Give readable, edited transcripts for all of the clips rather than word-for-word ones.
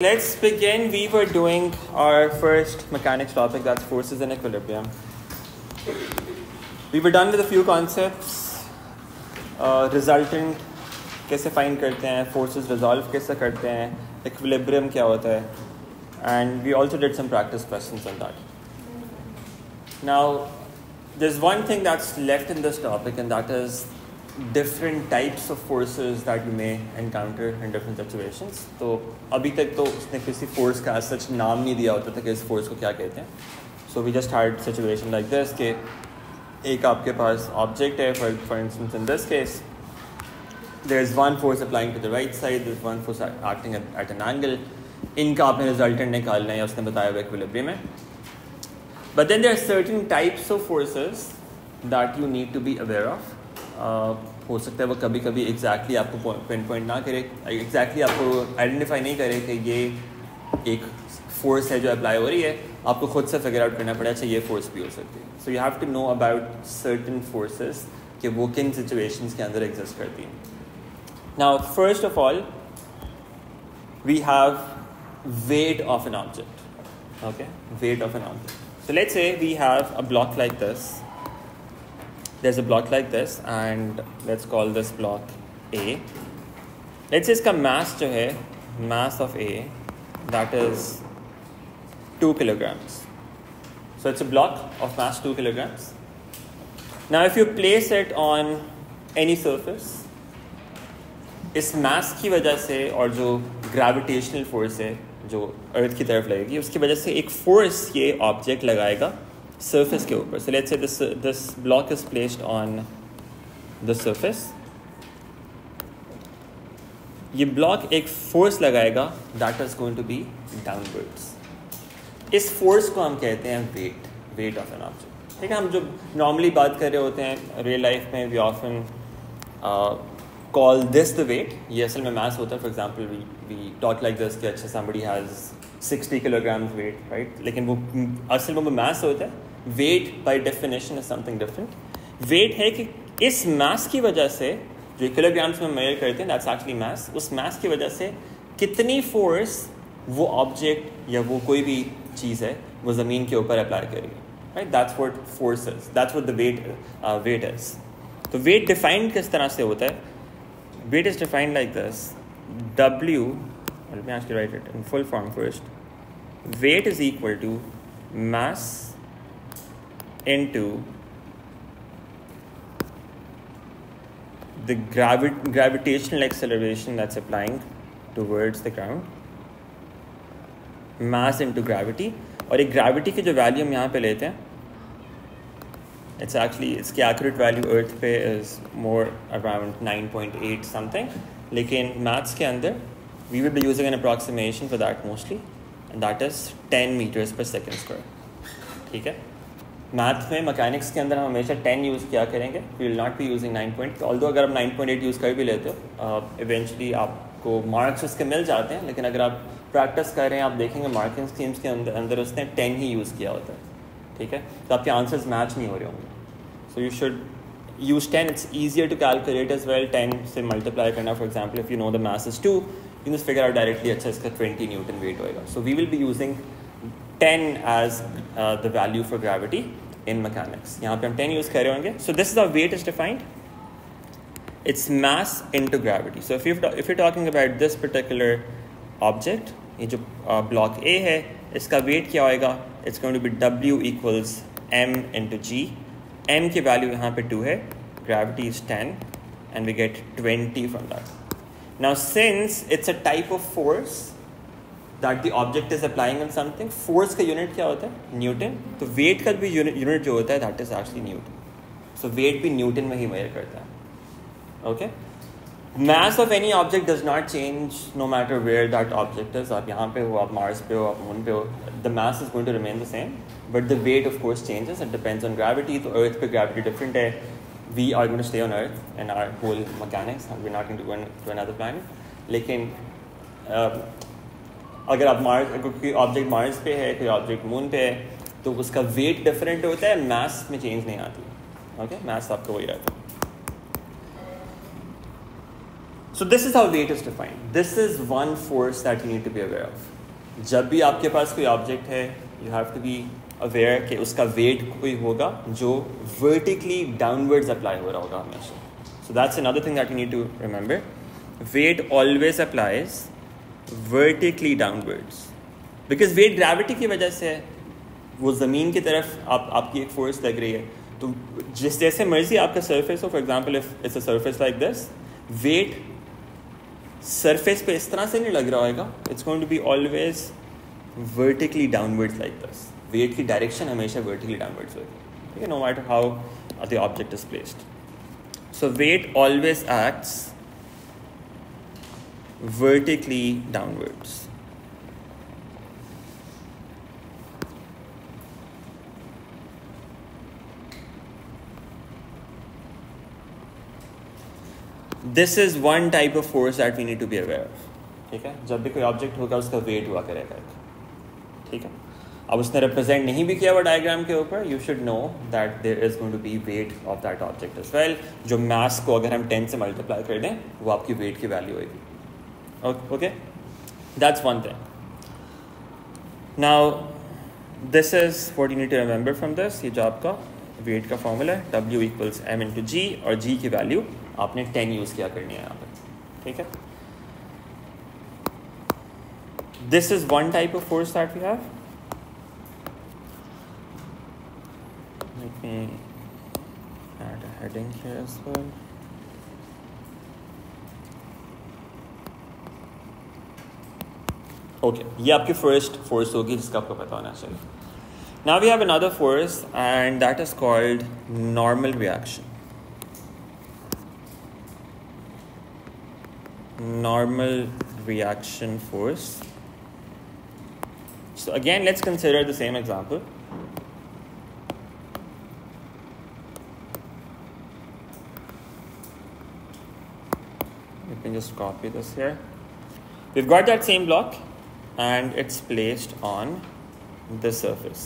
Let's begin. We were doing our first mechanics topic, that's forces in equilibrium. We were done with a few concepts. Resultant कैसे find करते हैं, forces resolve कैसे करते हैं, equilibrium क्या होता है, and we also did some practice questions on that. Now, there's one thing that's left in this topic, and that is different types of forces that you may encounter in different situations. तो अभी तक तो उसने किसी force का as such नाम नहीं दिया होता था कि इस force को क्या कहते हैं. So we just had situation like this कि एक आपके पास object है, for instance in this case there's one force applying to the right side, there's one force acting at an angle. इनका आपने resultant निकालना है, उसने बताया हुआ equilibrium है. But then there are certain types of forces that you need to be aware of. हो सकता है वो कभी कभी एग्जैक्टली आपको पिन पॉइंट ना करे, एग्जैक्टली आपको आइडेंटिफाई नहीं करे कि ये एक फोर्स है जो अप्लाई हो रही है, आपको खुद से फिगर आउट करना पड़े अच्छा ये फोर्स भी हो सकती है. So you have to know about certain forces कि वो किन सिचुएशंस के अंदर एग्जिस्ट करती हैं. Now first of all we have weight of an object. Okay, weight of an object. So let's say we have a block like this. There's a block like this and let's call this block A. Let's say इसका mass जो है, mass of A, that is 2 kilograms. So it's a block of mass 2 kilograms. Now if you place it on any surface, इस mass की वजह से और जो gravitational force है जो earth की तरफ लगेगी उसकी वजह से एक force ये object लगाएगा surface के ऊपर. So let's say this block is placed on the surface. ये block एक force लगाएगा that is going to be downwards. इस force को हम कहते हैं weight of an object. ठीक है, हम जो normally बात कर रहे होते हैं real life में we often call this the weight. ये असल में mass होता है. For example we talk like this कि अच्छा somebody has 60 kilograms weight, right? लेकिन वो असल में वो mass होता है. Weight by definition is something different. Weight है कि इस mass की वजह से जो kilograms में measure करते हैं that's actually mass. उस mass की वजह से कितनी force वो object या वो कोई भी चीज़ है वो ज़मीन के ऊपर apply करेगी, right? That's what force is. That's what the weight is. तो weight defined किस तरह से होता है? Weight is defined like this. W, let me actually write it in full form first. Weight is equal to mass into the gravitational acceleration that's applying towards the ground. Mass into gravity. और एक gravity की जो value हम यहाँ पे लेते हैं, इसकी accurate value Earth पे is more around 9.8 something. लेकिन maths के अंदर we will be using an approximation for that mostly, and that is 10 meters per second square. ठीक है. मैथ में मैकेनिक्स के अंदर हम हमेशा 10 यूज़ किया करेंगे. We will not be using 9. Although अगर आप 9.8 यूज़ कर भी लेते हो इवेंचुअली आपको मार्क्स उसके मिल जाते हैं, लेकिन अगर आप प्रैक्टिस कर रहे हैं आप देखेंगे मार्किंग स्कीम्स के अंदर उसने 10 ही यूज़ किया होता है. ठीक है, तो आपके आंसर्स मैच नहीं हो रहे होंगे. So you should use 10. It's easier to calculate as well. 10 से मल्टीप्लाई करना, for example if you know the mass is 2, you just figure out directly अच्छा इसका 20 न्यूटन वेट होएगा. So we will be using 10 as the value for gravity in mechanics. यहाँ पे हम 10 use कर रहे होंगे. So this is how weight is defined. It's mass into gravity. So if you're talking about this particular object, ये जो block A है, इसका weight क्या होएगा? It's going to be W equals M into G. M की value यहाँ पे 2 है. Gravity is 10, and we get 20 from that. Now since it's a type of force that the object is applying on something, force का unit क्या होता है? Newton. तो weight का भी unit जो होता है that is actually Newton. So weight भी Newton में ही measure करता है. Okay? Mass of any object does not change no matter where that object is. आप यहाँ पे हो, आप Mars पे हो, आप Moon पे हो, the mass is going to remain the same, but the weight of course changes. It depends on gravity. तो Earth पे gravity different है. We are going to stay on Earth in our whole mechanics. We're not going to go to another planet. लेकिन अगर आप कोई object Mars पे है, कोई ऑब्जेक्ट मून पे है, तो उसका वेट डिफरेंट होता है, मास में चेंज नहीं आती. ओके, मास आपका वही रहता है. So this is how weight is defined. This is one force that you need to be aware of. जब भी आपके पास कोई ऑब्जेक्ट है, you have to be aware कि उसका weight कोई होगा जो vertically downwards apply हो रहा होगा हमेशा. So that's another thing that you need to remember. Weight always applies vertically downwards. Because weight gravity की वजह से वो ज़मीन की तरफ आपकी एक फोर्स लग रही है, तो जिस जैसे मर्जी आपका सरफेस हो, for example if it's a surface like this, weight surface पे इस तरह से नहीं लग रहा होगा, it's going to be always vertically downwards like this. Weight की डायरेक्शन हमेशा वर्टिकली डाउनवर्ड्स होगी, ठीक है, no matter how the object is placed. So weight always acts vertically downwards. This is one type of force that we need to be aware of. ठीक है, जब भी कोई ऑब्जेक्ट होगा उसका वेट हुआ करेगा, ठीक है. अब उसने रिप्रेजेंट नहीं भी किया हुआ डायग्राम के ऊपर, you should know that there is going to be weight of that object as well. जो मास को अगर हम 10 से मल्टीप्लाई कर दें वो आपकी वेट की वैल्यू होगी. Okay, that's one thing. Now this is what you need to remember from this. ये जो आपका वेट का फॉर्मूला है, W equals m into g, और g की वैल्यू आपने 10 यूज़ किया करनी है यहाँ पर, ठीक है. This is one type of force that we have. Let me add a heading here as well. Okay, ये आपकी फर्स्ट फोर्स होगी जिसका आपको पता होना चाहिए. Now we have another force and that is called normal reaction. Normal reaction force. So again, let's consider the same example. Let me just copy this here. We've got that same block and it's placed on this surface.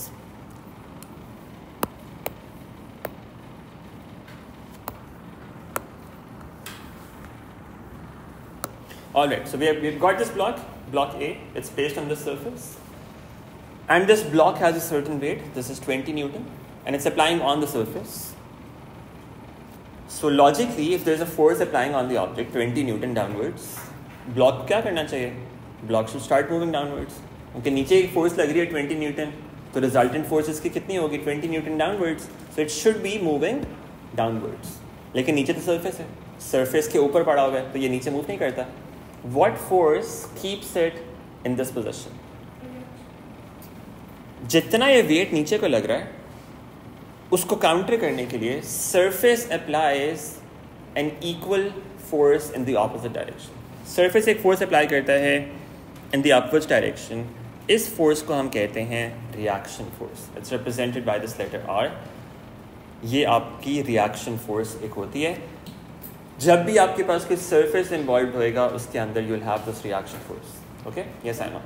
Alright, so we've got this block A, it's placed on this surface. And this block has a certain weight, this is 20 Newton, and it's applying on the surface. So logically, if there's a force applying on the object, 20 Newton downwards, block को क्या करना चाहिए? Block should start moving downwards. उनके नीचे एक force लग रही है 20 न्यूटन, तो रिजल्टेंट फोर्स इसकी कितनी होगी? 20 Newton downwards. So it should be moving downwards. लेकिन नीचे तो सरफेस है, सरफेस के ऊपर पड़ा हुआ है, तो ये नीचे मूव नहीं करता. What force keeps it in this position? जितना ये वेट नीचे को लग रहा है उसको काउंटर करने के लिए surface applies an equal force in the opposite direction. Surface एक फोर्स अप्लाई करता है इन द अपवर्ड्स डायरेक्शन. इस फोर्स को हम कहते हैं reaction force. It's represented by this letter R. ये आपकी रिएक्शन फोर्स एक होती है. जब भी आपके पास कोई सरफेस इन्वॉल्व होएगा उसके अंदर you will have this reaction force. Okay, yes I know.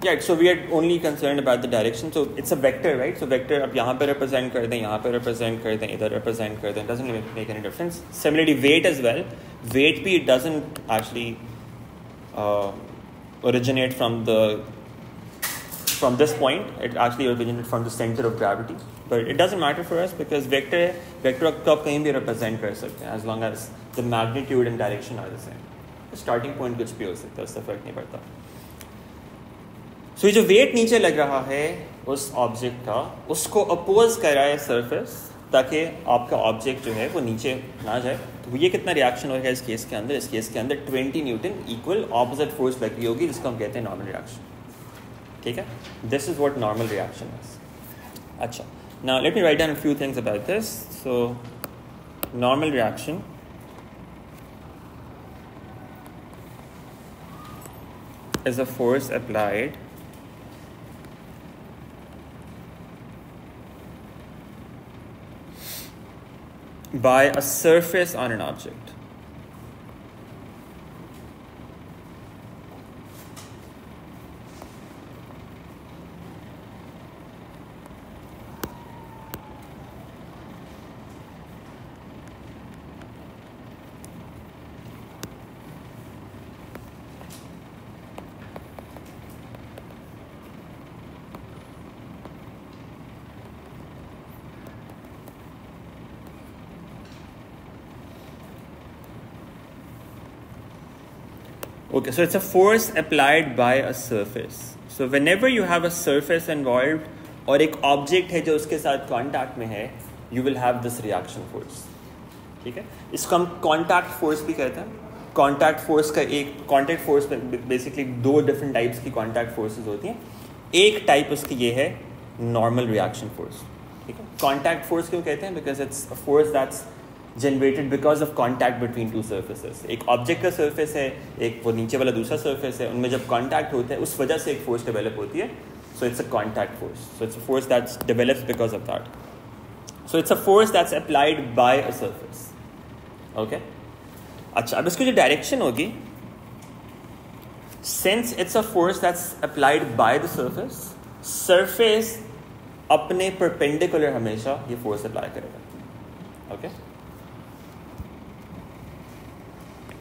Yeah, so we are only concerned about the direction. So it's a vector, right? So vector अब यहाँ पे represent कर दें, यहाँ पे represent कर दें, इधर represent कर दें, doesn't make any difference. Similarly, weight as well. Weight भी it doesn't actually originate from this point. It actually originated from the center of gravity. But it doesn't matter for us because vector को आप कहीं भी represent कर सकते हैं as long as the magnitude and direction are the same. Starting point कुछ भी हो सकता है, उससे फर्क नहीं पड़ता. सो ये जो वेट नीचे लग रहा है उस ऑब्जेक्ट का, उसको अपोज कर रहा है सरफेस ताकि आपका ऑब्जेक्ट जो है वो नीचे ना जाए. तो ये कितना रिएक्शन होगा इस केस के अंदर? इस केस के अंदर 20 न्यूटन इक्वल ऑपोजिट फोर्स लग रही होगी, जिसको हम कहते हैं नॉर्मल रिएक्शन. ठीक है, this is what normal reaction is. अच्छा, now let me write down a few things about this. So normal reaction is a force applied by a surface on an object. Okay, so it's a force applied by a surface. So whenever you have a surface involved और एक object है जो उसके साथ contact में है, you will have this reaction force. ठीक है, इसको हम contact force भी कहते हैं. Contact force का एक contact force basically दो different types की contact forces होती हैं. एक type उसकी ये है normal reaction force. ठीक है, contact force क्यों कहते हैं? Because it's a force that's generated because of contact between two surfaces. एक object का surface है, एक वो नीचे वाला दूसरा surface है, उनमें जब contact होता है उस वजह से एक force develop होती है. So it's a contact force. So it's a force that develops because of that. So it's a force that's applied by a surface. Okay? अच्छा, अब इसकी जो direction होगी, since it's a force that's applied by the surface, surface अपने perpendicular हमेशा ये force apply करेगा. Okay?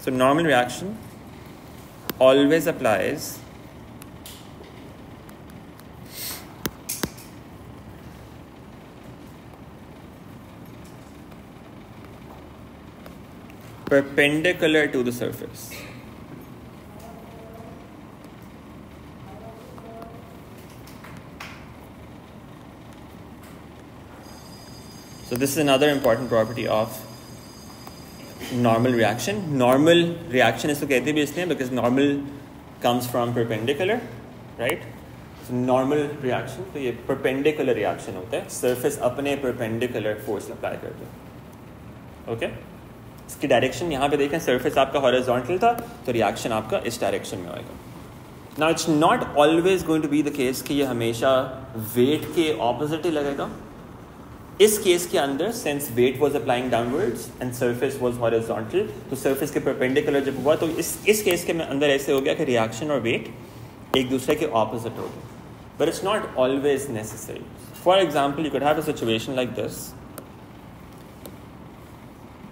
So normal reaction always applies perpendicular to the surface. So this is another important property of normal reaction. Normal reaction इसको कहते भी इसलिए because normal comes from perpendicular, right? So normal reaction तो ये perpendicular reaction होता है. Surface अपने perpendicular force apply करते हैं. Okay? इसकी direction यहाँ पे देखें, surface आपका horizontal था तो reaction आपका इस direction में आएगा. Now it's not always going to be the case कि ये हमेशा weight के opposite ही लगेगा. इस केस के अंदर since weight was applying downwards and surface was horizontal, तो surface के perpendicular जब हुआ तो इस केस के अंदर ऐसे हो गया कि reaction और weight एक दूसरे के opposite हो गए. But it's not always necessary. For example, you could have a situation like this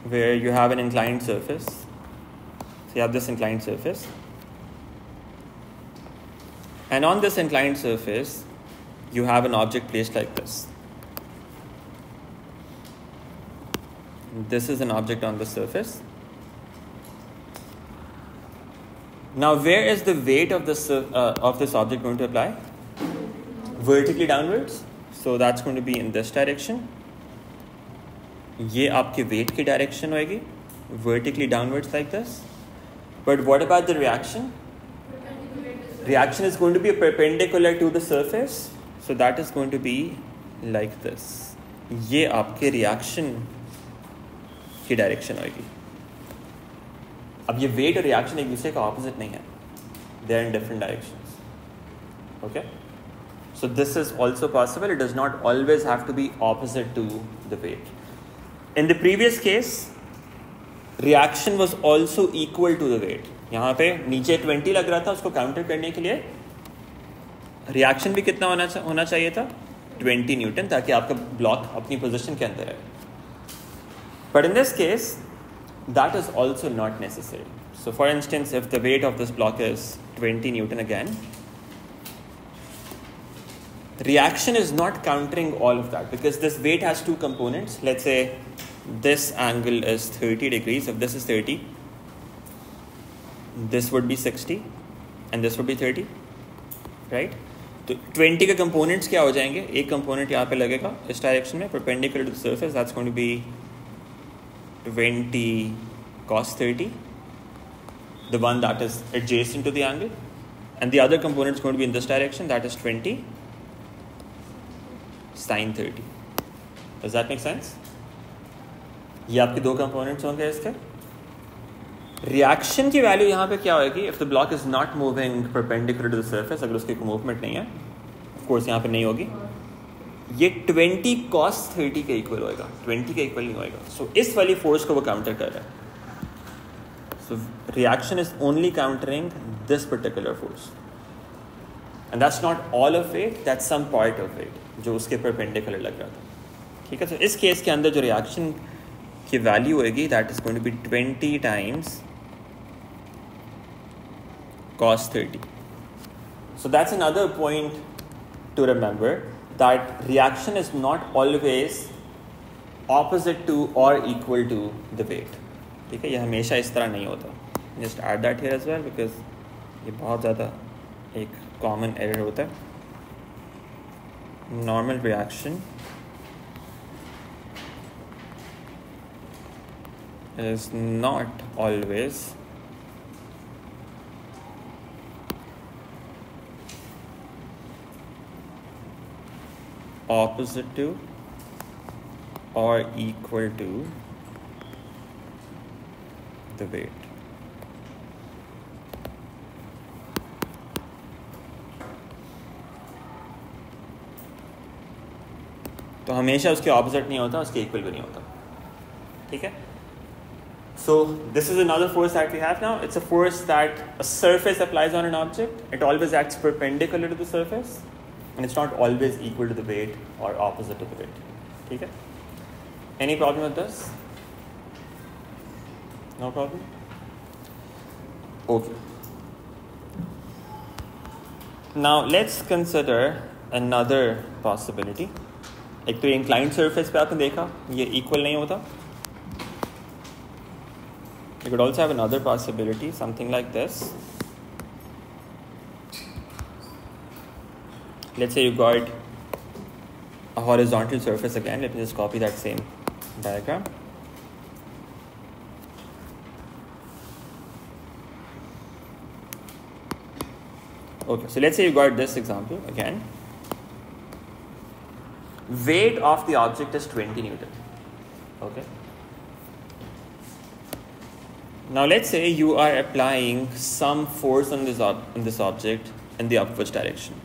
where you have an inclined surface. So you have this inclined surface, and on this inclined surface you have an object placed like this. This is an object on the surface. Now, where is the weight of this object going to apply? Vertically downwards. So that's going to be in this direction. ये आपके weight की direction होगी, vertically downwards like this. But what about the reaction? Reaction is going to be perpendicular to the surface. So that is going to be like this. ये आपके reaction की direction होगी. अब ये वेट और reaction एक दूसरे का ऑपोजिट नहीं है, they are in different directions. Okay, so this is also possible. It does not always have to be opposite to the weight. In the previous case reaction was also equal to the weight. यहाँ पे नीचे 20 लग रहा था, उसको counter करने के लिए रिएक्शन भी कितना होना चाहिए था? 20 न्यूटन, ताकि आपका ब्लॉक अपनी पोजीशन के अंदर है. But in this case, that is also not necessary. So for instance, if the weight of this block is 20 Newton again, reaction is not countering all of that because this weight has two components. Let's say this angle is 30 degrees. If this is 30, this would be 60 and this would be 30, right? तो 20 के components क्या हो जाएंगे? एक component यहाँ पे लगेगा इस direction में perpendicular to the surface. That's going to be 20 cos 30, the one that is adjacent to the angle, and the other component is going to be in this direction, that is 20 sin 30. Does that make sense? ये आपके दो components होंगे इसके. Reaction की value यहाँ पे क्या होगी? If the block is not moving perpendicular to the surface, अगर उसकी कोई movement नहीं है, of course यहाँ पे नहीं होगी, ये 20 cos 30 के इक्वल होएगा, 20 के इक्वल नहीं होएगा. सो इस वाली फोर्स को वो काउंटर कर रहा है. So reaction is only countering this particular force, and that's not all of it, that's some part of it जो उसके परपेंडिकुलर लग रहा था. ठीक है, तो इस केस के अंदर जो रिएक्शन की वैल्यू होएगी that is going to be 20 times cos 30. So that's another point to remember, that reaction is not always opposite to or equal to the weight. ठीक है, ये हमेशा इस तरह नहीं होता. Just add that here as well because ये बहुत ज़्यादा एक common error होता है. Normal reaction is not always opposite to or equal to the weight. तो हमेशा उसके ऑपोजिट नहीं होता, उसके इक्वल भी नहीं होता. ठीक है. So this is another force that we have now. It's a force that a surface applies on an object. It always acts perpendicular to the surface, and it's not always equal to the weight or opposite to the weight. ठीक है. Any problem with this? No problem? Okay. Now let's consider another possibility. एक तो inclined surface पे आपने देखा ये equal नहीं होता. You could also have another possibility, something like this. Let's say you got a horizontal surface again. Let me just copy that same diagram. Okay, so let's say you got this example again. Weight of the object is 20 Newton. Okay. Now let's say you are applying some force on this object in the upwards direction.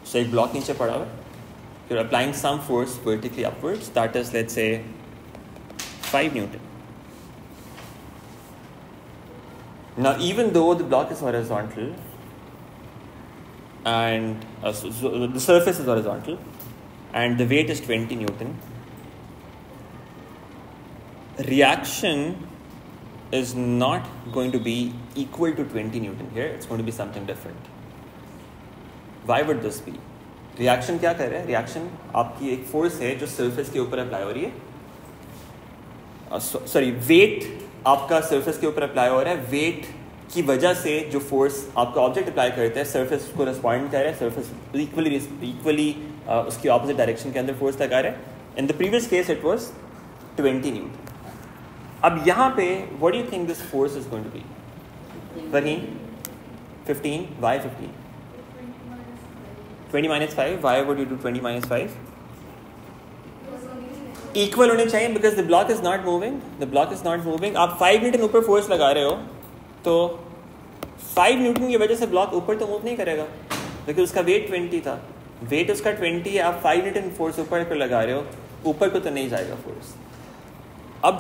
So एक block नीचे पड़ा हुआ है. You're applying some force vertically upwards. That is, let's say, 5 Newton. Now, even though the block is horizontal and so the surface is horizontal and the weight is 20 Newton, reaction is not going to be equal to 20 Newton here. It's going to be something different. Why would this be? Reaction क्या कर रहा है? Reaction आपकी एक force है जो surface के ऊपर apply हो रही है. Weight आपका surface के ऊपर apply हो रहा है. Weight की वजह से जो force आपका object apply करता है, surface को respond कर रहा है. Surface equally उसकी opposite direction के अंदर force लगा रहा है. In the previous case, it was 20 Newton. अब यहाँ पे what do you think this force is going to be? Farheen? 15? Why 15? 20 minus 5. Why would you do 20 minus 5? Equal होने चाहिए because the block is not moving. The block is not moving. आप 5 Newton ऊपर force लगा रहे हो तो 5 Newton की वजह से block ऊपर तो move नहीं करेगा क्योंकि उसका weight 20 था. Weight उसका 20 है. आप 5 न्यूटन force ऊपर को लगा रहे हो, ऊपर को तो नहीं जाएगा force. अब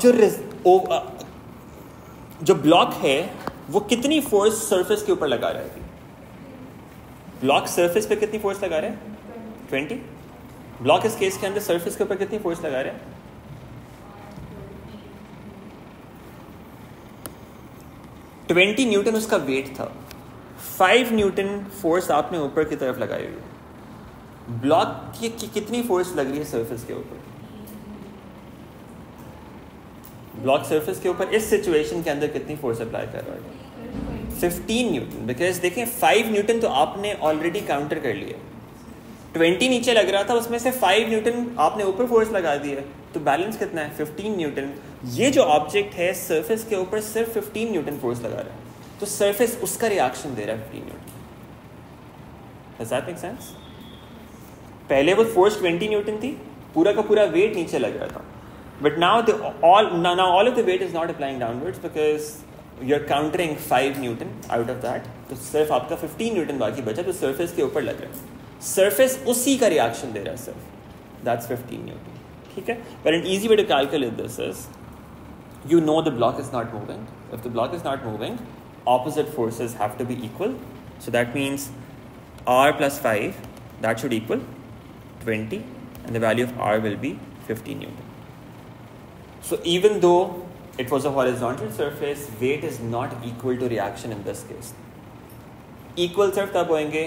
जो ब्लॉक है वो कितनी फोर्स सरफेस के ऊपर लगा रहा है? ब्लॉक सरफेस पे कितनी फोर्स लगा रहा है? 20. ब्लॉक इस केस के अंदर सरफेस के ऊपर कितनी फोर्स लगा रहा है? 20 न्यूटन उसका वेट था. 5 न्यूटन फोर्स आपने ऊपर की तरफ लगाई हुई है. ब्लॉक की कितनी फोर्स लग रही है सरफेस के ऊपर? ब्लॉक सरफेस के ऊपर इस सिचुएशन के अंदर कितनी फोर्स अप्लाई कर रहा है? 15 न्यूटन. बिकॉज देखें 5 न्यूटन तो आपने ऑलरेडी काउंटर कर लिया. 20 नीचे लग रहा था, उसमें से 5 न्यूटन आपने ऊपर फोर्स लगा दी है, तो बैलेंस कितना है? 15 न्यूटन. ये जो ऑब्जेक्ट है सरफेस के ऊपर सिर्फ 15 न्यूटन फोर्स लगा रहा है, तो सरफेस उसका रिएक्शन दे रहा है 15 Newton. Does that make sense? पहले वो फोर्स 20 न्यूटन थी, पूरा का पूरा वेट नीचे लग रहा था. But now all of the weight is not applying downwards because you're countering 5 Newton out of that. तो सिर्फ आपका 15 Newton बाकी बचा, तो surface के ऊपर लग रहा है. Surface उसी का reaction दे रहा है सिर्फ. That's 15 Newton. ठीक है? But an easy way to calculate this is, you know the block is not moving. If the block is not moving, opposite forces have to be equal. So that means R plus 5, that should equal 20, and the value of R will be 15 Newton. So even though it was a horizontal surface, weight is not equal to reaction in this case. Equal सिर्फ तब होंगे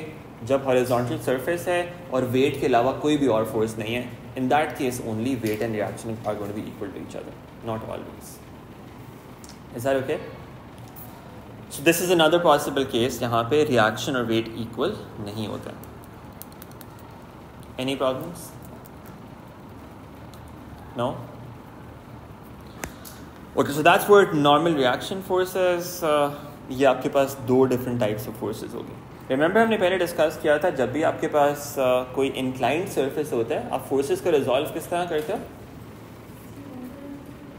जब horizontal surface है और weight के अलावा कोई भी और force नहीं है. In that case, only weight and reaction are going to be equal to each other, not always. Is that okay? So this is another possible case जहाँ पे रिएक्शन और वेट इक्वल नहीं होता. Any problems? No? Okay, so that's what normal reaction forces. ये आपके पास दो different types of forces होगी. रिमेंबर हमने पहले डिस्कस किया था, जब भी आपके पास कोई इंक्लाइंड सरफेस होता है, आप फोर्सेस को रिजॉल्व किस तरह करते हो?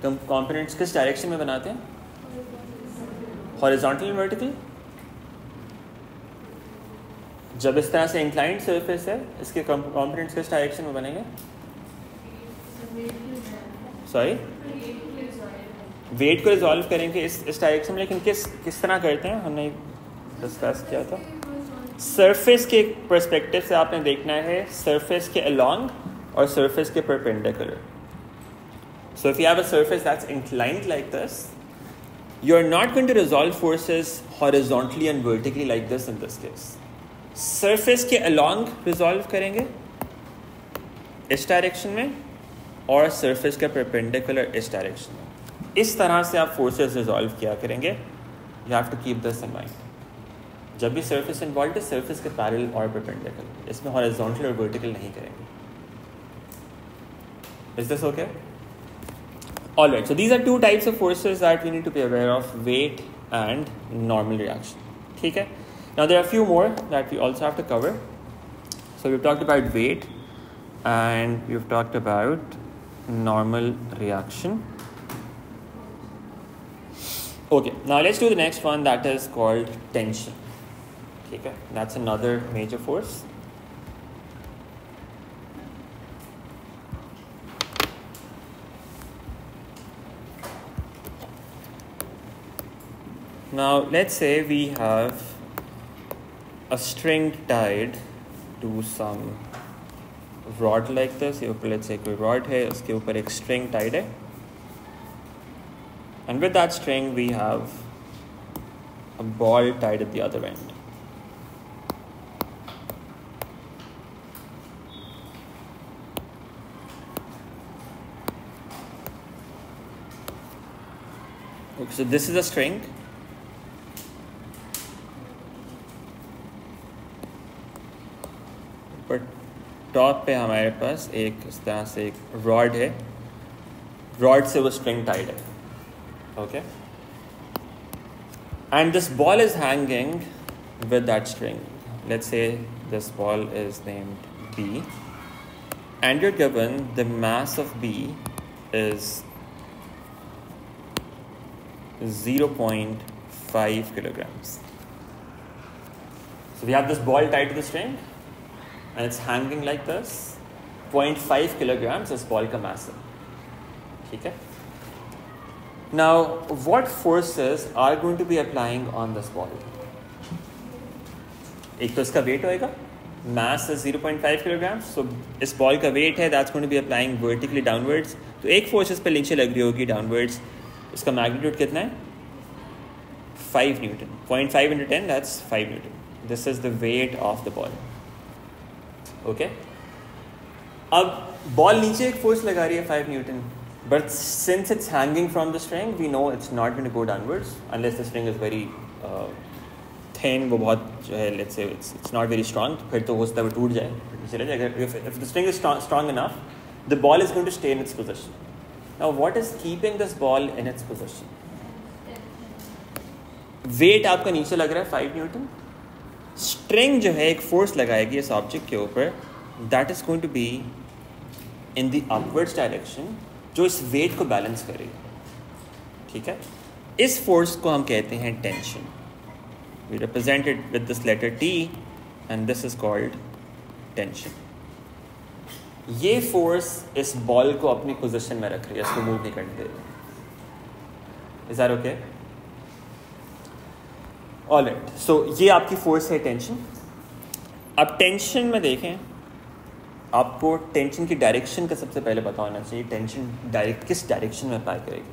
तो हम कंपोनेंट्स किस डायरेक्शन में बनाते हैं? Horizontal and vertical. जब इस तरह से इंक्लाइंड सरफेस है, इसके कंपोनेंट्स किस डायरेक्शन में बनेंगे? सॉरी, वेट को रिजॉल्व करेंगे इस डायरेक्शन में, लेकिन किस तरह करते हैं हमने डिस्कस किया था. सरफेस के पर्सपेक्टिव से आपने देखना है सरफेस के अलोंग और सरफेस के perpendicular. So if you have a surface that's inclined like this, you are not going to resolve forces horizontally and vertically like this in this case. Surface के along resolve करेंगे इस direction में और surface के perpendicular इस direction में. इस तरह से आप forces resolve किया करेंगे. You have to keep this in mind. जब भी surface involved है, surface के parallel और perpendicular. इसमें horizontal और vertical नहीं करेंगे. Is this okay? Alright, so these are two types of forces that we need to be aware of, weight and normal reaction. ठीक है? Now there are a few more that we also have to cover. So we've talked about weight and we've talked about normal reaction. Okay, now let's do the next one, that is called tension. ठीक है? That's another major force. Now let's say we have a string tied to some rod like this. Let's say कोई rod है, उसके ऊपर एक string tied है, and with that string we have a ball tied at the other end. Okay, so this is a string. पर top पे हमारे पास एक इस तरह से एक रॉड है, रॉड से वो स्ट्रिंग टाइड है. Okay, and this ball is hanging with that string. Let's say this ball is named B and you are given the mass of B is 0.5 kilograms. So we have this ball tied to the string and it's hanging like this. 0.5 kilograms is ball का mass है. ठीक है? Now, what forces are going to be applying on this ball? एक तो इसका weight होएगा. Mass is 0.5 kilograms. So इस ball का weight है, that's going to be applying vertically downwards. तो एक force इस पे नीचे लग रही होगी downwards. इसका magnitude कितना है? 5 Newton. 0.5 into 10, that's 5 Newton. This is the weight of the ball. Okay? अब ball नीचे एक force लगा रही है 5 Newton. But since it's hanging from the string, we know it's not going to go downwards unless the string is very thin. वो बहुत जो है, let's say it's not very strong. फिर तो हो सकता है वो टूट जाए, चले जाएगा. If the string is strong enough, the ball is going to stay in its position. Now, what is keeping this ball in its position? Weight आपका नीचे लग रहा है 5 Newton. String जो है एक force लगाएगी इस object के ऊपर. That is going to be in the upwards direction, जो इस weight को balance करेगी. ठीक है? इस force को हम कहते हैं tension. We represent it with this letter T, and this is called tension. ये फोर्स इस बॉल को अपनी पोजीशन में रख रही है, इसको मूव नहीं करने दे रही. Is that okay? ऑलराइट, सो ये आपकी फोर्स है टेंशन. अब टेंशन में देखें, आपको टेंशन की डायरेक्शन का सबसे पहले पता होना चाहिए. टेंशन किस डायरेक्शन में अप्लाई करेगी.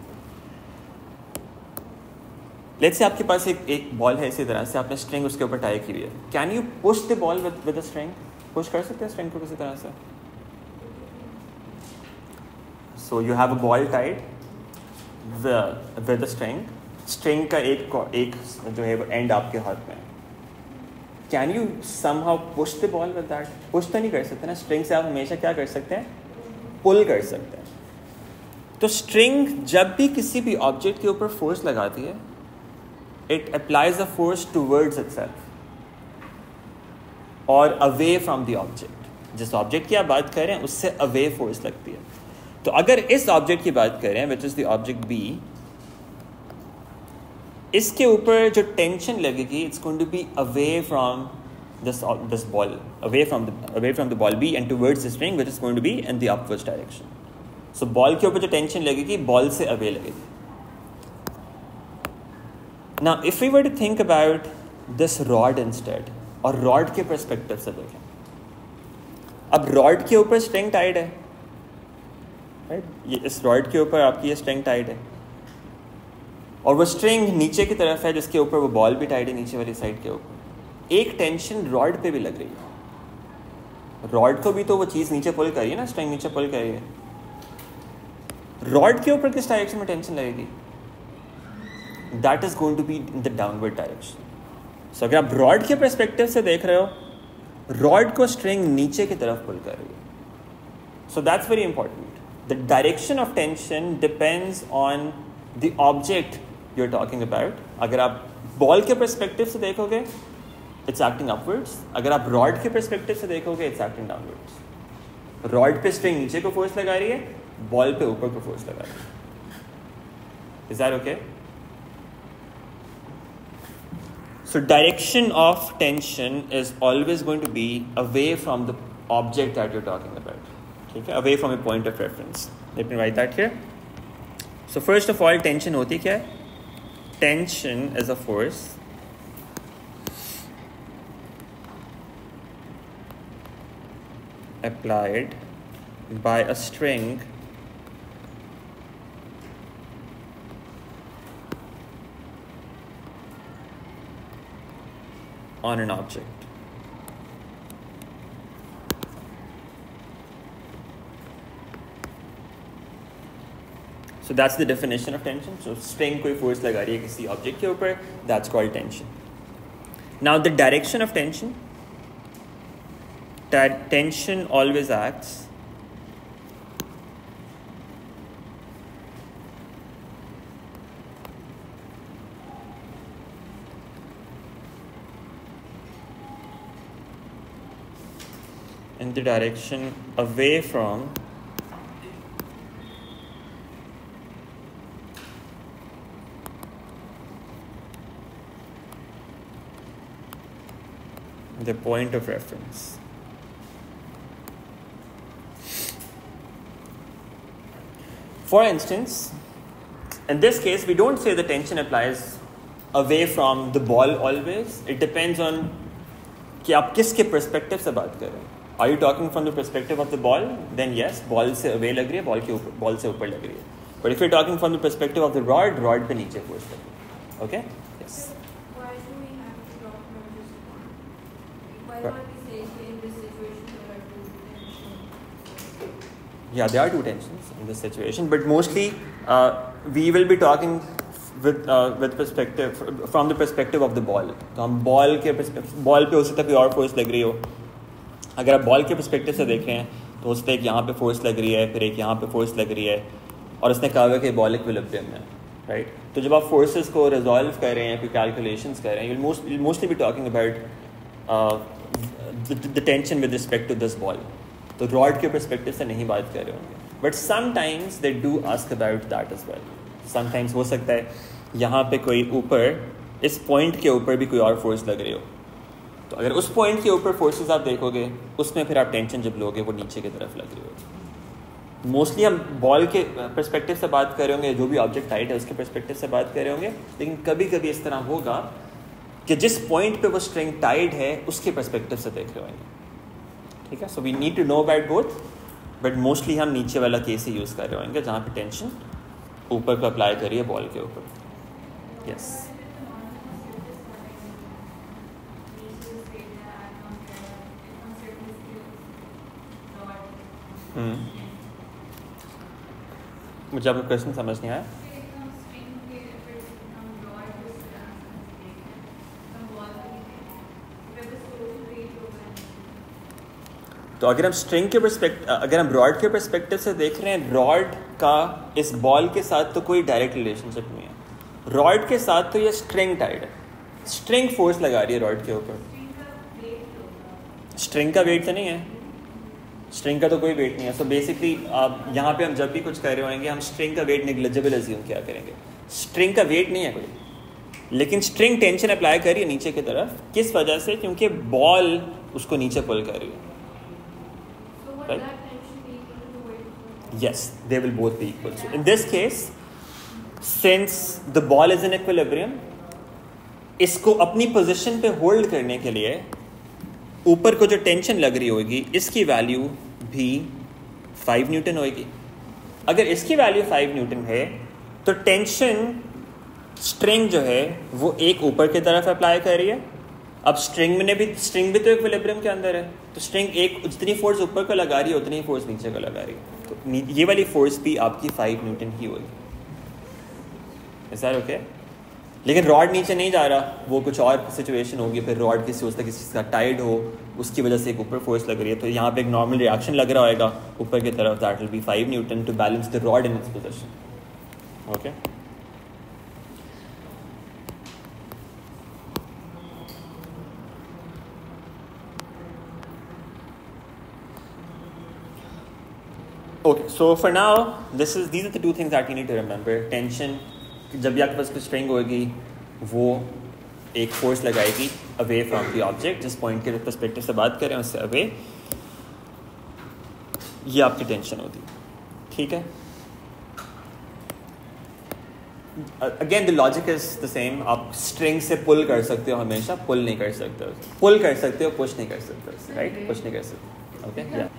लेट्स से आपके पास एक बॉल है, इसी तरह से आपने स्ट्रिंग उसके ऊपर टाई की हुई है. Can you push the ball with the string? Push कर सकते हैं स्ट्रिंग को किसी तरह से. So you have a ball tied with a string. String का एक जो है वो एंड आपके हाथ में है, can you somehow push the ball with that? Push तो नहीं कर सकते ना, स्ट्रिंग से आप हमेशा क्या कर सकते हैं, पुल कर सकते हैं। तो स्ट्रिंग जब भी किसी भी ऑब्जेक्ट के ऊपर फोर्स लगाती है, it applies a force towards itself और अवे फ्रॉम द ऑब्जेक्ट। जिस ऑब्जेक्ट की आप बात कर रहे हैं उससे अवे फोर्स लगती है। तो अगर इस ऑब्जेक्ट की बात करें which is the object B, इसके ऊपर जो टेंशन लगेगी it's going to be away from this ball, away from the ball B and towards the string which is going to be in the upwards direction. So ball के ऊपर जो tension लगेगी ball से away लगेगी। Now if we were to think about this rod instead, और rod के perspective से देखें, अब रॉड के ऊपर स्ट्रिंग टाइड है, राइट? ये इस रॉड के ऊपर आपकी ये स्ट्रिंग टाइड है, और वो स्ट्रिंग नीचे की तरफ है जिसके ऊपर वो बॉल भी टाइड है नीचे वाली साइड के ऊपर। एक टेंशन रॉड पे भी लग रही है, रॉड को भी तो वो चीज़ नीचे पुल कर रही है ना, स्ट्रिंग नीचे पुल कर रही है। रॉड के ऊपर किस डायरेक्शन में टेंशन लगेगी? That is going to be in the downward direction. So अगर आप रॉड के पर्सपेक्टिव से देख रहे हो, रॉड को स्ट्रिंग नीचे की तरफ पुल कर रही है। So that's very important. The direction of tension depends on the object you are talking about. अगर आप बॉल के पर्सपेक्टिव से देखोगे इट्स एक्टिंग अपवर्ड्स, अगर आप रॉड के पर्सपेक्टिव से देखोगे इट्स एक्टिंग डाउनवर्ड्स। रॉड पे स्ट्रिंग नीचे को फोर्स लगा रही है, बॉल पे ऊपर को फोर्स लगा रही है। Is that okay? So direction of tension is always going to be away from the object that you are talking about, ठीक है, away from a point of reference. Let me write that here. So first of all tension होती क्या है? Tension is a force applied by a string on an object. So that's the definition of tension. So string कोई force लगा रही है किसी object के ऊपर, that's called tension. Now the direction of tension, that tension always acts in the direction away from the point of reference. For instance, in this case, we don't say the tension applies away from the ball always. It depends on कि आप किसके perspective से बात कर रहे हैं. Are you talking from the perspective of the ball? Then yes, ball से away लग रही है, ball से ऊपर लग रही है. But if you're talking from the perspective of the rod पे नीचे force लग रही है. Okay? Yes. Why do we have to talk about this one? Why don't we say in this situation there are two tensions? Yeah, there are two tensions in this situation, but mostly we will be talking with perspective from the perspective of the ball. तो हम ball पे हो सकता है कोई और force लग रही हो. अगर आप बॉल के पर्सपेक्टिव से देख रहे हैं तो हो सकता है एक यहाँ पे फोर्स लग रही है, फिर एक यहाँ पे फोर्स लग रही है, और उसने कहा हुआ कि बॉल इक्विलिब्रियम में, राइट? तो जब आप फोर्सेस को रिजॉल्व कर रहे हैं, फिर कैलकुलेशंस कर रहे हैं, you'll mostly be talking about the tension with respect to this ball. तो रॉड के पर्सपेक्टिव से नहीं बात कर रहे होंगे, but sometimes they do ask about that as well. Sometimes हो सकता है यहाँ पे कोई ऊपर इस पॉइंट के ऊपर भी कोई और फोर्स लग रही हो, तो अगर उस पॉइंट के ऊपर फोर्सेस आप देखोगे उसमें फिर आप टेंशन जब लोगे वो नीचे की तरफ लग रही होगी. मोस्टली हम बॉल के पर्सपेक्टिव से बात कर रहे होंगे, जो भी ऑब्जेक्ट टाइट है उसके पर्सपेक्टिव से बात कर रहे होंगे, लेकिन कभी कभी इस तरह होगा कि जिस पॉइंट पे वो स्ट्रिंग टाइट है उसके पर्सपेक्टिव से देख रहे होंगे. ठीक है, so we need to know about both, but mostly हम नीचे वाला केस ही यूज़ कर रहे होंगे जहाँ पे टेंशन ऊपर को अप्लाई करिए बॉल के ऊपर. यस. मुझे आपका क्वेश्चन समझ नहीं आया. तो अगर हम रॉड के परस्पेक्टिव से देख रहे हैं, रॉड का इस बॉल के साथ तो कोई डायरेक्ट रिलेशनशिप नहीं है। रॉड के साथ तो ये स्ट्रिंग टाइड है, स्ट्रिंग फोर्स लगा रही है रॉड के ऊपर। स्ट्रिंग का वेट तो नहीं है, स्ट्रिंग का तो कोई वेट नहीं है। सो बेसिकली आप यहाँ पे हम जब भी कुछ कर रहे होंगे, हम स्ट्रिंग का वेट नेग्लिजिबल अज्यूम क्या करेंगे। स्ट्रिंग का वेट नहीं है कोई, लेकिन स्ट्रिंग टेंशन अप्लाई कर रही है नीचे की तरफ। किस वजह से? क्योंकि बॉल उसको नीचे पुल कर रही है। Yes, they will both be equal. So in this case, since the ball is in equilibrium, इसको अपनी पोजीशन पे होल्ड करने के लिए ऊपर को जो टेंशन लग रही होगी, इसकी वैल्यू भी 5 न्यूटन होगी। अगर इसकी वैल्यू 5 न्यूटन है तो टेंशन स्ट्रिंग जो है वो एक ऊपर की तरफ अप्लाई कर रही है। अब स्ट्रिंग भी तो इक्विलिब्रियम के अंदर है, तो स्ट्रिंग एक जितनी फोर्स ऊपर को लगा रही है उतनी फोर्स नीचे को लगा रही है। तो ये वाली फोर्स भी आपकी 5 न्यूटन ही होगी। Is that okay? लेकिन रॉड नीचे नहीं जा रहा, वो कुछ और सिचुएशन होगी, फिर रॉड किसी चीज़ का टाइड हो, उसकी वजह से एक ऊपर फोर्स लग रही है, तो यहाँ पे एक नॉर्मल रिएक्शन लग रहा होगा ऊपर की तरफ, that will be 5 newton to balance the rod in its position. Okay, Okay, so for now, these are the two things that you need to remember. Tension, जब भी आपके पास कुछ स्ट्रिंग होगी, वो एक फोर्स लगाएगी अवे फ्रॉम द ऑब्जेक्ट, जिस point के पर्सपेक्टिव से बात करें उससे अवे, ये आपकी टेंशन होती है। ठीक है? Again, the logic is the same. आप स्ट्रिंग से पुल कर सकते हो हमेशा, पुल नहीं कर सकते हो। पुल कर सकते हो, पुश नहीं कर सकते हो, राइट? पुश नहीं कर सकते। ओके, या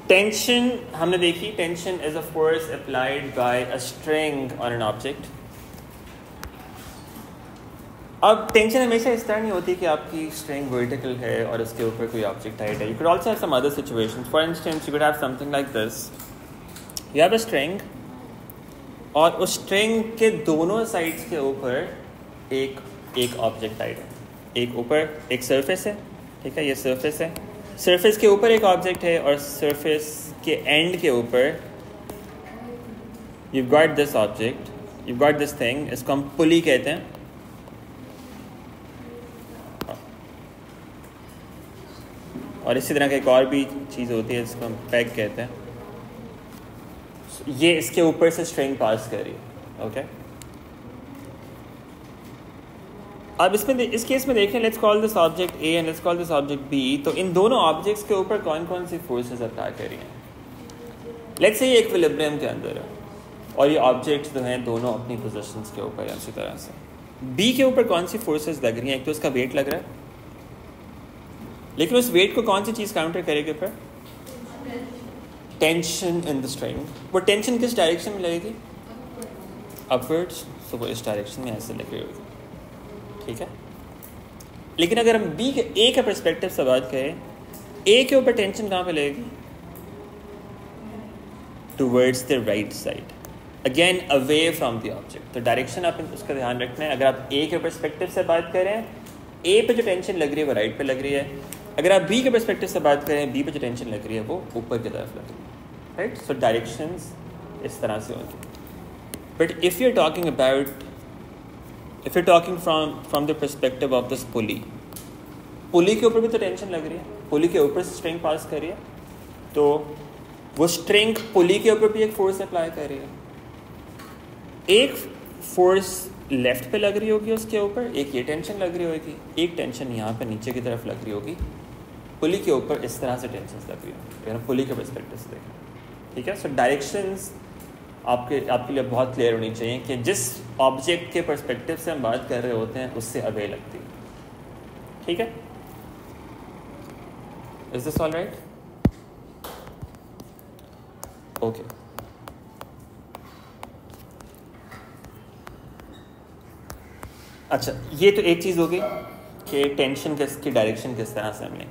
टेंशन हमने देखी, tension is a force applied by a string on an object. अब टेंशन हमेशा इस तरह नहीं होती कि आपकी स्ट्रिंग वर्टिकल है और उसके ऊपर कोई ऑब्जेक्ट टाइड है। You could also have some other situations. For instance, you could have something like this. You have a string और उस स्ट्रिंग के दोनों साइड्स के ऊपर एक ऑब्जेक्ट टाइड है। एक ऊपर एक सरफेस है, ठीक है, ये सरफेस है, सरफेस के ऊपर एक ऑब्जेक्ट है और सरफेस के एंड के ऊपर you got this object, you got this thing, इसको हम पुली कहते हैं। और इसी तरह का एक और भी चीज़ होती है जिसको हम पैग कहते हैं। ये इसके ऊपर से स्ट्रिंग पास कर रही है। ओके, अब इस केस में देखें, let's call this object A and let's call this object B. तो इन दोनों ऑब्जेक्ट्स के ऊपर कौन कौन सी फोर्सेस अप्लाई कर रही हैं? लेट्स से ये इक्विलिब्रियम के अंदर है और ये ऑब्जेक्ट्स जो हैं दोनों अपनी पोजीशंस के ऊपर है। इसी तरह से बी के ऊपर कौन सी फोर्सेस लग रही हैं? एक तो उसका वेट लग रहा है, लेकिन उस वेट को कौन सी चीज़ काउंटर करेगी फिर? Tension in the string. वो टेंशन किस डायरेक्शन में लगेगी? अपवर्ड्स। तो वो इस डायरेक्शन में ऐसे लग रही होगी। ठीक है, लेकिन अगर हम बी के ए के परस्पेक्टिव से बात करें, ए के ऊपर टेंशन कहाँ पे लगेगी? Towards the right side, again away from the object. तो डायरेक्शन आप उसका ध्यान रखना है। अगर आप ए के परस्पेक्टिव से बात करें, ए पे जो टेंशन लग रही है वो राइट पे लग रही है। अगर आप बी के परस्पेक्टिव से बात करें, बी पे जो टेंशन लग रही है वो ऊपर की तरफ लग रही है, राइट? सो डायरेक्शंस इस तरह से होंगी। But if you are talking about, if you're talking from the perspective of this pulley, pulley के ऊपर भी तो टेंशन लग रही है, पुली के ऊपर से स्ट्रिंग पास कर रही है, तो वो स्ट्रिंग पुली के ऊपर भी एक फोर्स अप्लाई कर रही है। एक फोर्स लेफ्ट पे लग रही होगी उसके ऊपर, एक ये टेंशन लग रही होगी, एक टेंशन यहाँ पे नीचे की तरफ लग रही होगी। पुली के ऊपर इस तरह से टेंशन लग रही होगी अगर हम पुली के परस्पेक्टिव से देखें। ठीक है, सो डायरेक्शंस आपके लिए बहुत क्लियर होनी चाहिए कि जिस ऑब्जेक्ट के पर्सपेक्टिव से हम बात कर रहे होते हैं उससे अवे लगती है। ठीक है, is this all right? Okay, अच्छा, ये तो एक चीज़ हो गई कि टेंशन की डायरेक्शन किस तरह से हमने।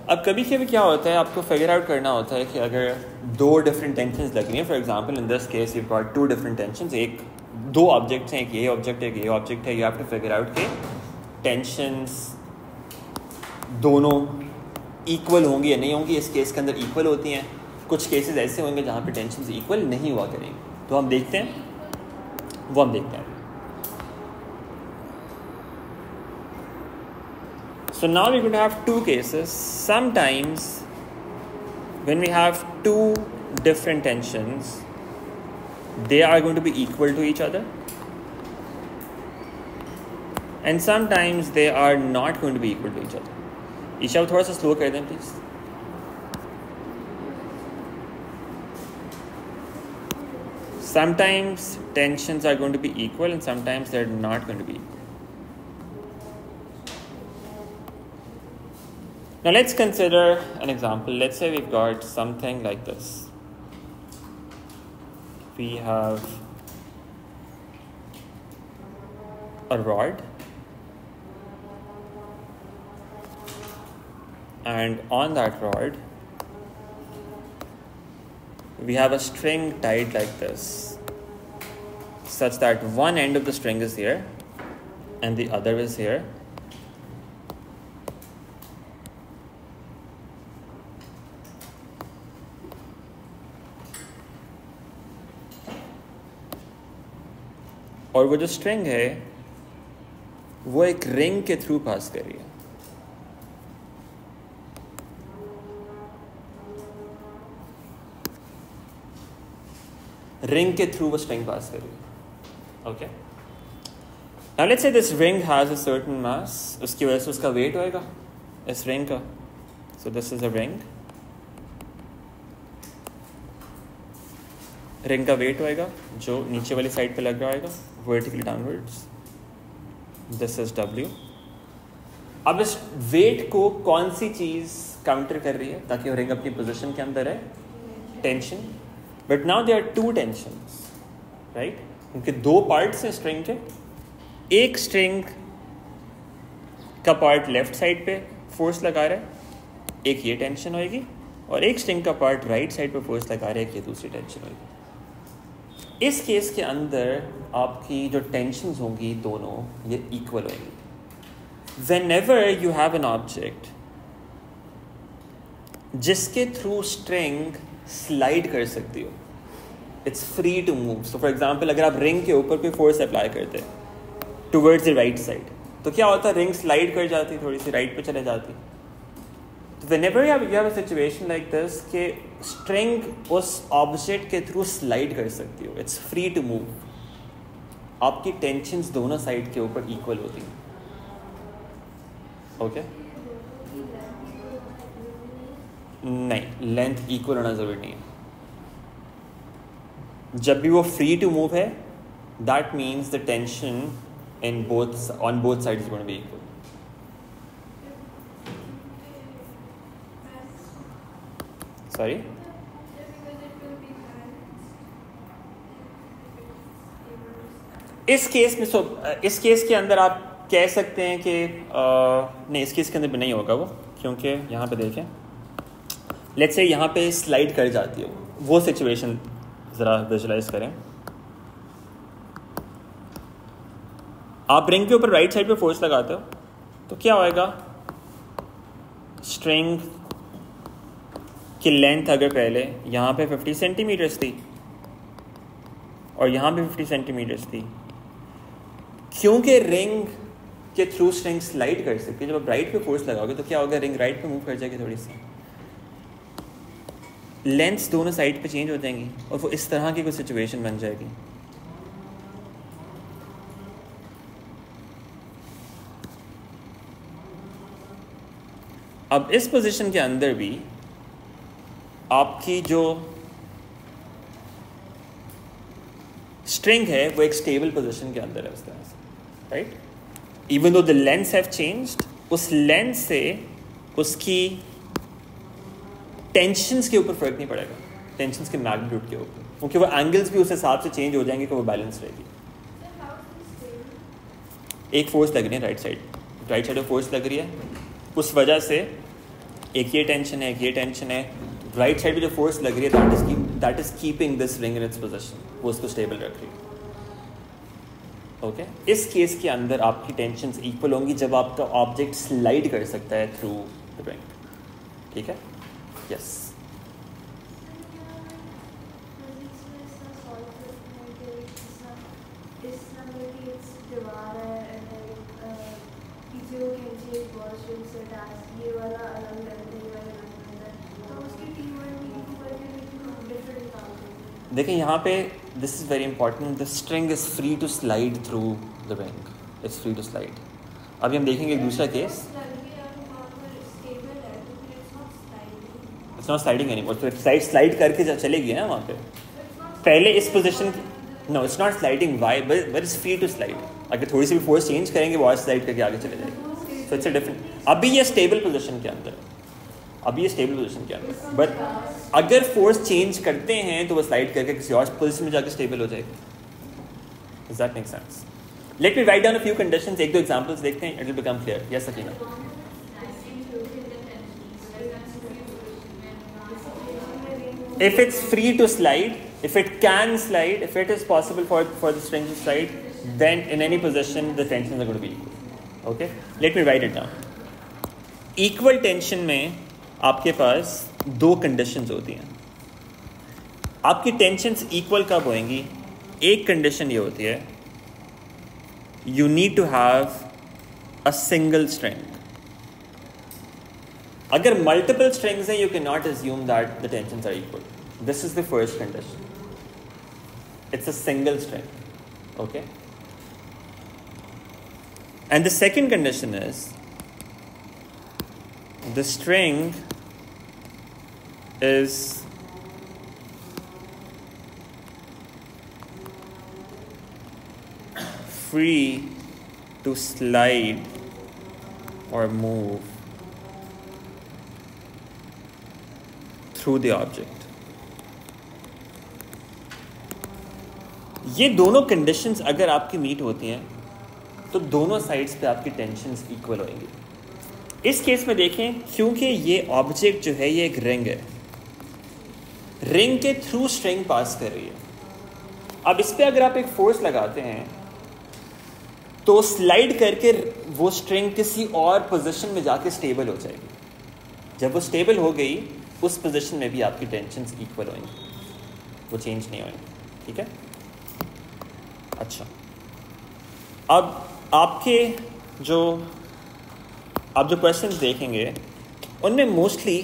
अब कभी कभी क्या होता है, आपको फिगर आउट करना होता है कि अगर दो डिफरेंट टेंशन्स लग रही हैं, for example in this case you got two different tensions, दो ऑब्जेक्ट्स हैं, एक ये ऑब्जेक्ट है, एक ये ऑब्जेक्ट है, you have to figure out के टेंशन्स दोनों इक्वल होंगी या नहीं होंगी, इस केस के अंदर इक्वल होती हैं, कुछ केसेस ऐसे होंगे जहाँ पे टेंशन इक्वल नहीं हुआ करेंगे, तो हम देखते हैं, वो हम देखते हैं. So now we're going to have two cases. Sometimes when we have two different tensions, they are going to be equal to each other. And sometimes they are not going to be equal to each other. Isha थोड़ा सा slow कर दें please. Sometimes tensions are going to be equal and sometimes they're not going to be equal. Now let's consider an example. Let's say we've got something like this. We have a rod, and on that rod we have a string tied like this, such that one end of the string is here and the other is here. और वो जो string है वो एक ring के through pass कर रही है. रिंग के थ्रू वो स्ट्रिंग पास कर रही है. Okay, now let's say this ring has a certain मास. उसकी वजह से उसका वेट होएगा इस रिंग का. सो this is a ring. Ring का वेट होएगा जो नीचे वाली साइड पे लग रहा होगा vertically downwards. This is W. अब इस वेट को कौन सी चीज काउंटर कर रही है ताकि वो रिंग अपनी पोजीशन के अंदर है? Tension. But now there are two tensions, right? उनके दो पार्ट्स हैं स्ट्रिंग के. एक स्ट्रिंग का पार्ट लेफ्ट साइड पे फोर्स लगा रहा है, एक ये टेंशन होएगी, और एक स्ट्रिंग का पार्ट राइट साइड पे फोर्स लगा रहा है, एक ये दूसरी टेंशन होगी. इस केस के अंदर आपकी जो टेंशंस होंगी दोनों ये इक्वल होंगी. Whenever you have an object जिसके थ्रू स्ट्रिंग स्लाइड कर सकती हो, it's free to move. So for example अगर आप रिंग के ऊपर कोई फोर्स अप्लाई करते हैं टूवर्ड्स द राइट साइड, तो क्या होता है? रिंग स्लाइड कर जाती, थोड़ी सी राइट पे चले जाती. तो whenever you have a situation like this कि स्ट्रिंग उस ऑब्जेक्ट के थ्रू स्लाइड कर सकती हो, इट्स फ्री टू मूव. आपकी टेंशंस दोनों साइड के ऊपर इक्वल होती हैं. ओके, नहीं, लेंथ इक्वल होना जरूरी नहीं है. जब भी वो फ्री टू मूव है, that means the tension in both on both sides is going to be equal. Sorry, इस केस में इस केस के अंदर आप कह सकते हैं कि नहीं, इस केस के अंदर भी नहीं होगा वो, क्योंकि यहाँ पे देखें, लेट्स से यहाँ पे स्लाइड कर जाती है वो सिचुएशन ज़रा विजुलाइज करें. आप रिंग के ऊपर राइट साइड पे फोर्स लगाते हो तो क्या होएगा? स्ट्रिंग की लेंथ अगर पहले यहाँ पे 50 सेंटीमीटर्स थी और यहाँ पे 50 सेंटीमीटर्स थी, क्योंकि रिंग के थ्रू स्ट्रिंग स्लाइड कर सकती है, जब आप राइट पे फोर्स लगाओगे तो क्या होगा? रिंग राइट पे मूव कर जाएगी, थोड़ी सी लेंथ्स दोनों साइड पे चेंज हो जाएंगी और वो इस तरह की कोई सिचुएशन बन जाएगी. अब इस पोजीशन के अंदर भी आपकी जो स्ट्रिंग है वो एक स्टेबल पोजीशन के अंदर है उस तरह से, right? Even though the lengths have changed, उस लेंथ से उसकी टेंशंस के ऊपर फर्क नहीं पड़ेगा, टेंशंस के मैग्नीट्यूड के ऊपर, क्योंकि वो एंगल्स भी उस हिसाब से चेंज हो जाएंगे कि वो बैलेंस रहेगी. एक फोर्स लग रही है राइट साइड में फोर्स लग रही है, उस वजह से एक ये टेंशन है, एक ये टेंशन है. राइट साइड पे जो फोर्स लग रही है that is keeping this ring in its position, वो उसको स्टेबल रख रही है. ओके, इस केस के अंदर आपकी टेंशंस इक्वल होंगी जब आपका ऑब्जेक्ट स्लाइड कर सकता है थ्रू द रिंग. ठीक है, यस। देखिए यहाँ पे this is very important, the string is free to slide through the ring, it's free to slide. अभी हम देखेंगे एक दूसरा case, it's not sliding anymore, तो स्लाइड करके चलेगी ना वहाँ पे। पहले इस position, no it's not sliding, why but it's free to slide. अगर थोड़ी सी भी फोर्स चेंज करेंगे वो स्लाइड करके आगे चले जाएगी, सो इट्स अ डिफरेंट। अभी ये स्टेबल पोजीशन के अंदर, अभी ये स्टेबल पोजीशन के अंदर, बट अगर फोर्स चेंज करते हैं तो वो स्लाइड करके किसी और पोजीशन में जाकर स्टेबल हो जाएगी। Does that make sense? Late me write down a few conditions, एक दो एग्जांपल्स देखते हैं, it will become clear. Yes Sakina. If it's free to slide, if it can slide, if it is possible for the string to slide, then in any position the tensions are going to be equal. Okay? Let me write it down. Equal tension में आपके पास दो conditions होती हैं। आपकी tensions equal कब होंगी? एक कंडीशन ये होती है, you need to have a single string. अगर मल्टीपल स्ट्रिंग्स हैं, you can not assume that the tensions are equal. This is the first condition, it's a single string. Okay, and the second condition is the string is free to slide और move through the object. ये दोनों conditions अगर आपकी meet होती हैं तो दोनों sides पे आपकी टेंशन्स इक्वल होंगी। इस केस में देखें, क्योंकि ये ऑब्जेक्ट जो है ये एक रिंग है, रिंग के थ्रू स्ट्रिंग पास कर रही है। अब इस पे अगर आप एक फोर्स लगाते हैं तो स्लाइड करके वो स्ट्रिंग किसी और पोजीशन में जाके स्टेबल हो जाएगी। जब वो स्टेबल हो गई, उस पोजीशन में भी आपकी टेंशन्स इक्वल होंगी, वो चेंज नहीं होंगी। ठीक है, अच्छा। अब आपके जो आप जो क्वेश्चंस देखेंगे उनमें मोस्टली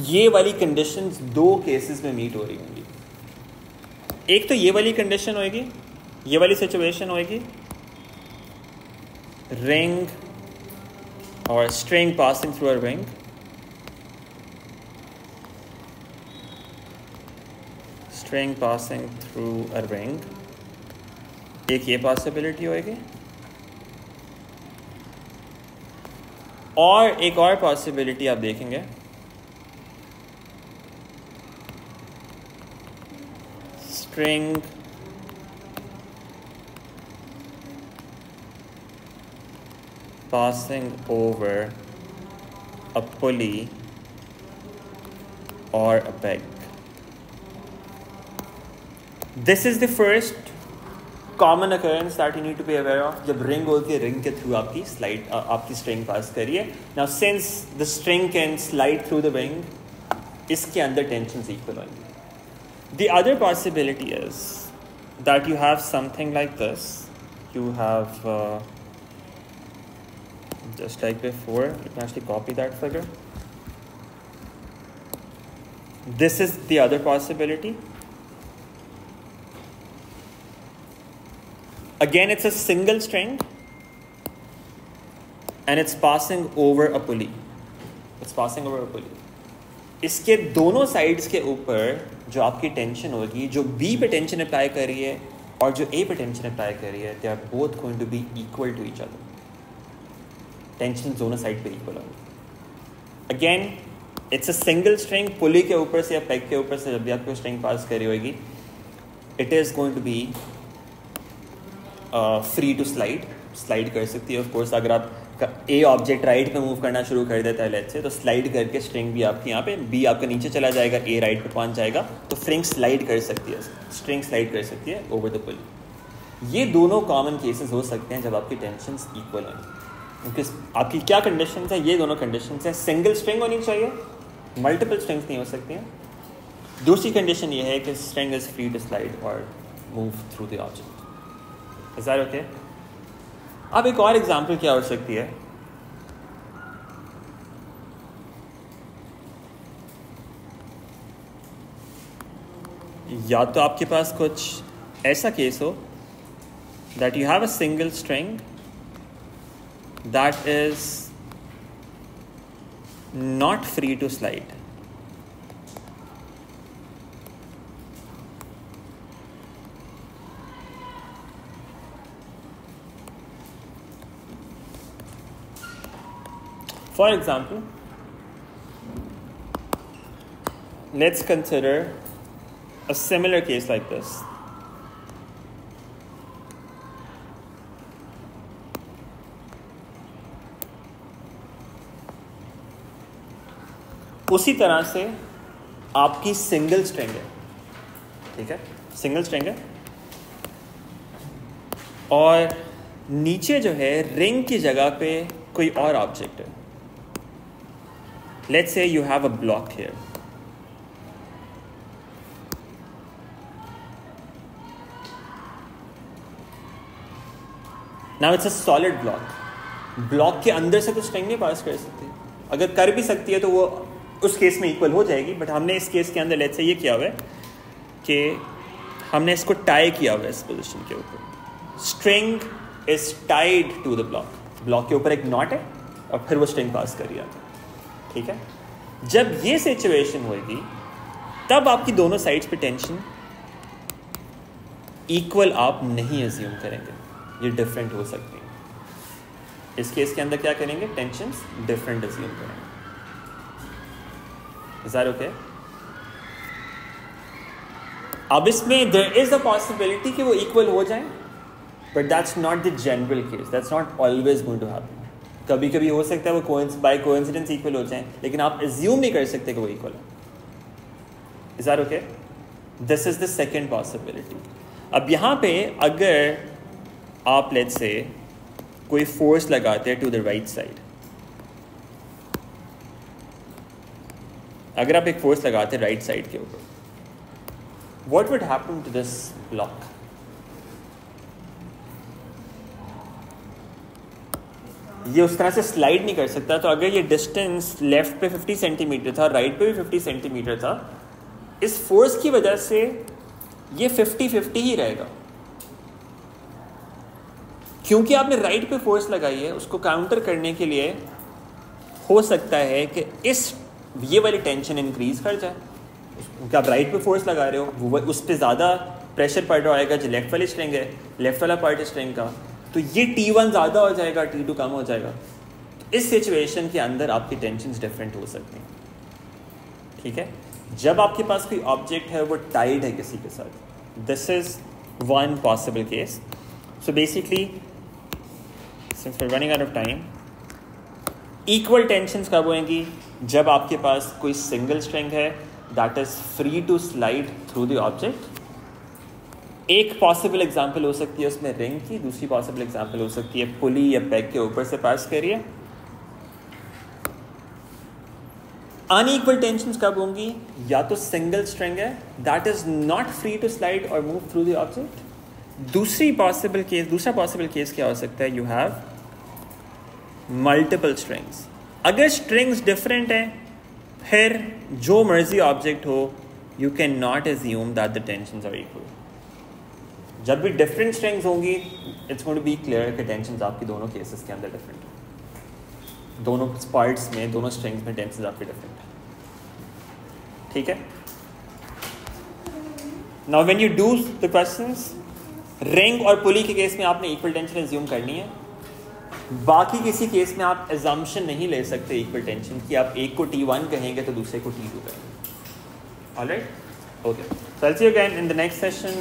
ये वाली कंडीशंस दो केसेस में मीट हो रही होंगी। एक तो ये वाली कंडीशन होगी, ये वाली सिचुएशन होगी, रिंग और string passing through a ring, string passing through a ring, एक ये पॉसिबिलिटी होगी, और एक और पॉसिबिलिटी आप देखेंगे, string passing over a pulley or a peg. This is the first common occurrence that you need to be aware of. जब ring होती है, रिंग के थ्रू आपकी स्लाइड आपकी स्ट्रिंग पास करिए। Now since the string can slide through the ring, इसके अंदर tensions equal होंगी। The other possibility is that you have something like this. You have just like before, you can actually copy that figure. This is the other possibility. Again, it's a single string and it's passing over a pulley. It's passing over a pulley. इसके दोनों sides के ऊपर जो आपकी tension होगी, जो B पे tension apply कर रही है और जो A पे टेंशन अप्लाई कर रही है, they are both going to be equal to each other. Tension दोनों साइड पे इक्वल होगी। Again it's a single string, pulley के ऊपर से या पैक के ऊपर से जब भी आपको स्ट्रिंग पास करी होगी, it is going to be free to slide कर सकती है। ऑफ कोर्स अगर आप ए ऑब्जेक्ट राइट में मूव करना शुरू कर देता है लेट्स से, तो स्लाइड करके स्ट्रिंग भी आपकी यहाँ पे, बी आपका नीचे चला जाएगा, ए राइट पे पहुँच जाएगा, तो स्ट्रिंग स्लाइड कर सकती है, स्ट्रिंग स्लाइड कर सकती है ओवर द पुली। ये दोनों कॉमन केसेस हो सकते हैं जब आपकी टेंशन्स इक्वल हों। आपकी क्या कंडीशंस है? ये दोनों कंडीशंस हैं। सिंगल स्ट्रिंग होनी चाहिए, मल्टीपल स्ट्रिंग्स नहीं हो सकती हैं। दूसरी कंडीशन ये है कि string is free to slide और move through the object. Is that okay? अब एक और एग्जांपल क्या हो सकती है? या तो आपके पास कुछ ऐसा केस हो that you have a single string that is not free to slide. For example, let's consider a similar case like this. उसी तरह से आपकी सिंगल स्ट्रिंग है, ठीक है, सिंगल स्ट्रिंग है, और नीचे जो है रिंग की जगह पे कोई और ऑब्जेक्ट है. Let's say you have a block here. Now it's a solid block. Block के अंदर से तो स्ट्रिंग नहीं पास कर सकती. अगर कर भी सकती है तो वो उस केस में इक्वल हो जाएगी. बट हमने इस केस के अंदर लेट्स से ये किया हुआ है कि हमने इसको टाई किया हुआ है इस पोजीशन के ऊपर. String is tied to the block. Block के ऊपर एक नॉट है और फिर वो स्ट्रिंग पास कर रही है. ठीक है. जब ये सिचुएशन होगी तब आपकी दोनों साइड्स पे टेंशन इक्वल आप नहीं अज्यूम करेंगे, ये डिफरेंट हो सकती है. इस केस के अंदर क्या करेंगे? टेंशंस डिफरेंट अज्यूम करेंगे. Is that okay? अब इसमें देयर इज अ पॉसिबिलिटी कि वो इक्वल हो जाए, but that's not the general case. That's not always going to happen. कभी कभी हो सकता है वो बाय कोइंसिडेंस इक्वल हो जाए, लेकिन आप अज्यूम नहीं कर सकते कि वो इक्वल है. Is that okay? This is the second possibility. अब यहां पे अगर आप लेट्स से कोई फोर्स लगाते हैं टू द राइट साइड, अगर आप एक फोर्स लगाते हैं राइट साइड के ऊपर, what would happen to this block? ये उस तरह से स्लाइड नहीं कर सकता. तो अगर ये डिस्टेंस लेफ्ट पे 50 सेंटीमीटर था, राइट पे भी 50 सेंटीमीटर था, इस फोर्स की वजह से ये 50-50 ही रहेगा. क्योंकि आपने राइट पे फोर्स लगाई है, उसको काउंटर करने के लिए हो सकता है कि ये वाली टेंशन इंक्रीज कर जाए. क्योंकि आप राइट पे फोर्स लगा रहे हो, वो उस पर ज़्यादा प्रेशर पड़ रहा होगा जो लेफ्ट वाली स्ट्रिंग है, लेफ्ट वाला पार्ट है स्ट्रिंग का, तो ये T1 ज़्यादा हो जाएगा, T2 कम हो जाएगा. इस सिचुएशन के अंदर आपकी टेंशन्स डिफरेंट हो सकती हैं. ठीक है. जब आपके पास कोई ऑब्जेक्ट है वो टाइड है किसी के साथ, this is one possible case. So basically since we are running out of time, equal tensions कब होंगी? जब आपके पास कोई सिंगल स्ट्रिंग है that is free to slide through the object. एक पॉसिबल एग्जांपल हो सकती है उसमें रिंग की, दूसरी पॉसिबल एग्जांपल हो सकती है पुली या पैक के ऊपर से पास करिए. अनइक्वल टेंशन्स कब होंगी? या तो सिंगल स्ट्रिंग है that is not free to slide और मूव थ्रू द ऑब्जेक्ट. दूसरा पॉसिबल केस क्या हो सकता है? You have multiple strings. अगर स्ट्रिंग्स डिफरेंट हैं, फिर जो मर्जी ऑब्जेक्ट हो, you can not assume that the tensions are equal. जब भी डिफरेंट स्ट्रिंग्स होंगी, it's going to be clear कि टेंशन्स आपकी दोनों केसेस के अंदर डिफरेंट है. दोनों पार्ट्स में, दोनों स्ट्रिंग्स में टेंशन्स आपके डिफरेंट है. ठीक है. Now when you do the questions, ring और पुली के केस में आपने इक्वल टेंशन एज्यूम करनी है. बाकी किसी केस में आप एजम्पशन नहीं ले सकते इक्वल टेंशन की. आप एक को T1 कहेंगे तो दूसरे को T2 कहेंगे. Alright? Okay. So I'll see you again in the next session.